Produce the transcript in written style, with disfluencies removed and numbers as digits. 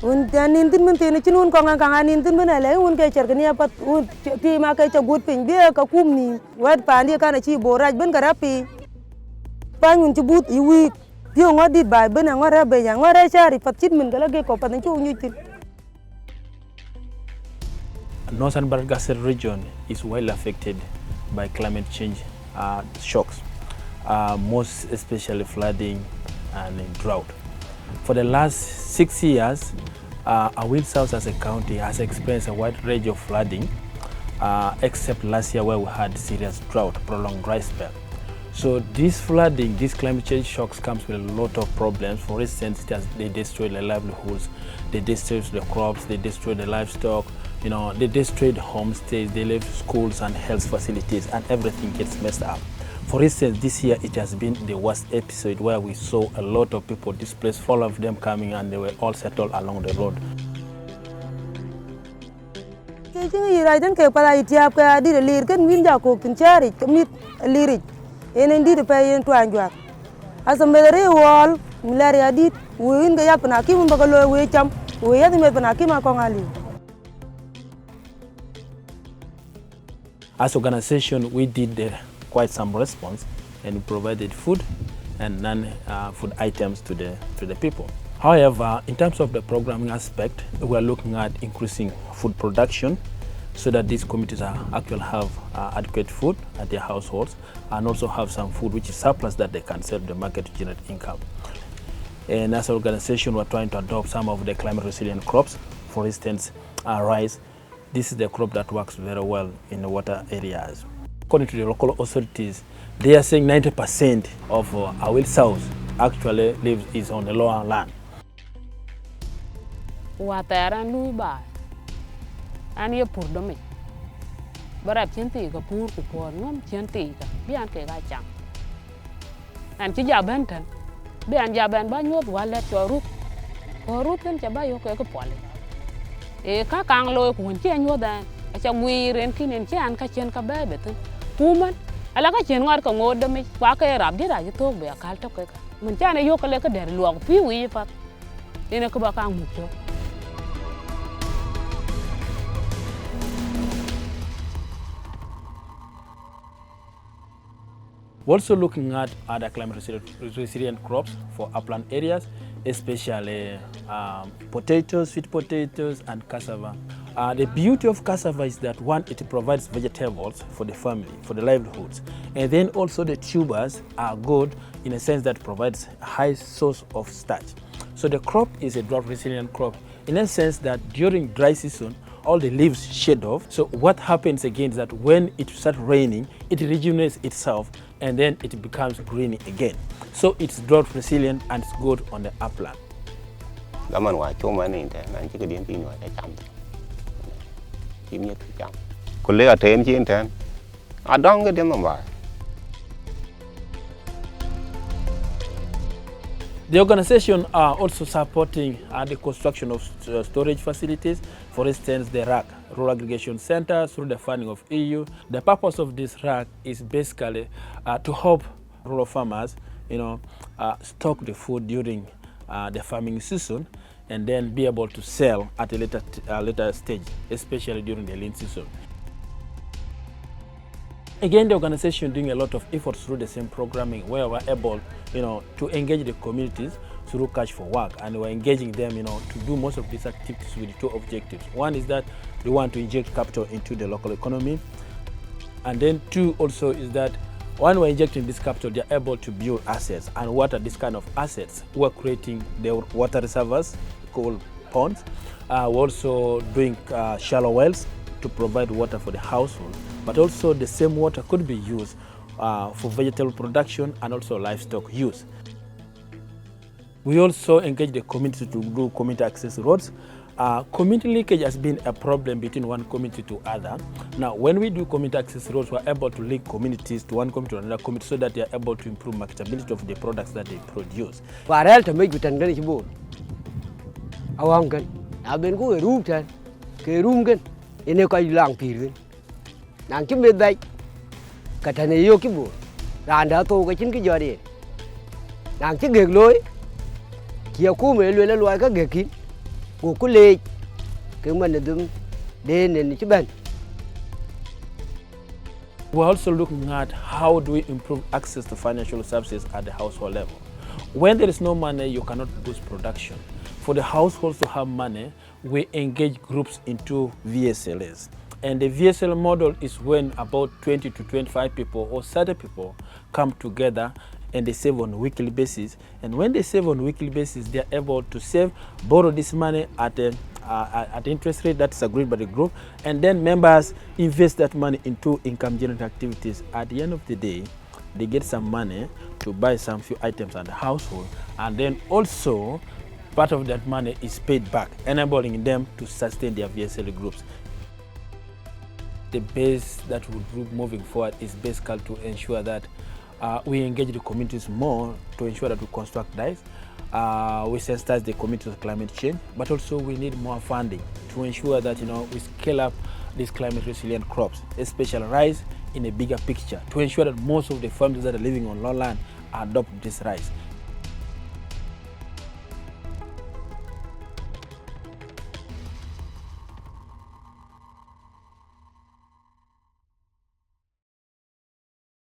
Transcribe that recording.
un janin tin men tin chinun ko ngan tin men ale un ke cher kania pat un ti ma ke chagut pin dia ka kumni wad pandi kana chi boraj ben karapi pan un chubut iwi yo ngodi bai ben ngora be ya ngora chari pat chit men gala ge ko pat chu nyutin. Northern Bahr region is well affected by climate change shocks, most especially flooding and drought. For the last 6 years, Awil South as a county has experienced a wide range of flooding, except last year where we had serious drought, prolonged dry spell. So this flooding, these climate change shocks comes with a lot of problems. For instance, they destroy the livelihoods, they destroy the crops, they destroy the livestock, they destroy the homestays, they leave schools and health facilities, and everything gets messed up. For instance, this year it has been the worst episode where we saw a lot of people displaced, 4 of them coming, and they were all settled along the road. As an organization, we did quite some response and provided food and non-food items to the people. However, in terms of the programming aspect, we are looking at increasing food production so that these communities actually have adequate food at their households and also have some food which is surplus that they can sell to the market to generate income. And as an organization, we're trying to adopt some of the climate resilient crops. For instance, rice. This is the crop that works very well in the water areas. According to the local authorities, they are saying 90% of Awil South actually is on the lower land. Watera lui ba an ye pur domi bara chenti ka pur ku por ngom chenti ka bian ke ga cham an chi ja benten be an ja ben ba nyot wale to ru ken cha ba yo ke ko pole e ka kang lo ku che nyot da cha ngui ren kinen chan ka chen ka be betu kuman ala ka chen ngar ka ngod domi kwa ke rab di da ji tok be kal to ke mun cha ne yo ka le ka der luok pi wi pat ina ka ba kang mu to. We're also looking at other climate resilient crops for upland areas, especially potatoes, sweet potatoes, and cassava. The beauty of cassava is that one, it provides vegetables for the family, for the livelihoods. And then also the tubers are good in a sense that provides a high source of starch. So the crop is a drought resilient crop in a sense that during dry season, all the leaves shed off. So what happens again is that when it starts raining, it rejuvenates itself and then it becomes green again. So it's drought resilient and it's good on the upland. The organization are also supporting the construction of storage facilities. For instance, the RAC, Rural Aggregation Center, through the funding of EU. The purpose of this RAC is basically to help rural farmers, stock the food during the farming season and then be able to sell at a later stage, especially during the lean season. Again, the organization doing a lot of efforts through the same programming where we're able, to engage the communities through Cash for Work, and we're engaging them, to do most of these activities with 2 objectives. One is that we want to inject capital into the local economy, and then 2 also is that when we're injecting this capital, they're able to build assets. And what are these kind of assets? We're creating the water reservoirs called ponds. We're also doing shallow wells to provide water for the household, but also the same water could be used for vegetable production and also livestock use. We also engage the community to do community access roads. Community leakage has been a problem between one community to other. Now, when we do community access roads, we're able to link communities to one community to another community so that they are able to improve marketability of the products that they produce. Ini kau hilang pirin, nang cuma baik, katanya yo kibu, randa tu kau cint kejadi, nang cik gek loy, kia ku melui la loy ka gekin, Go kule ke man dum de ne ci ben. We're also looking at how do we improve access to financial services at the household level. When there is no money, you cannot boost production. For the households to have money, we engage groups into VSLs. And the VSL model is when about 20 to 25 people or 30 people come together and they save on a weekly basis. And when they save on a weekly basis, they are able to save, borrow this money at interest rate that is agreed by the group, and then members invest that money into income generating activities. At the end of the day, they get some money to buy some few items at the household, and then also part of that money is paid back, enabling them to sustain their VSL groups. The base that we do moving forward is basically to ensure that we engage the communities more to ensure that we construct dikes. We sensitize the community to climate change, but also we need more funding to ensure that we scale up these climate resilient crops, especially rice, in a bigger picture, to ensure that most of the families that are living on lowland adopt this rice.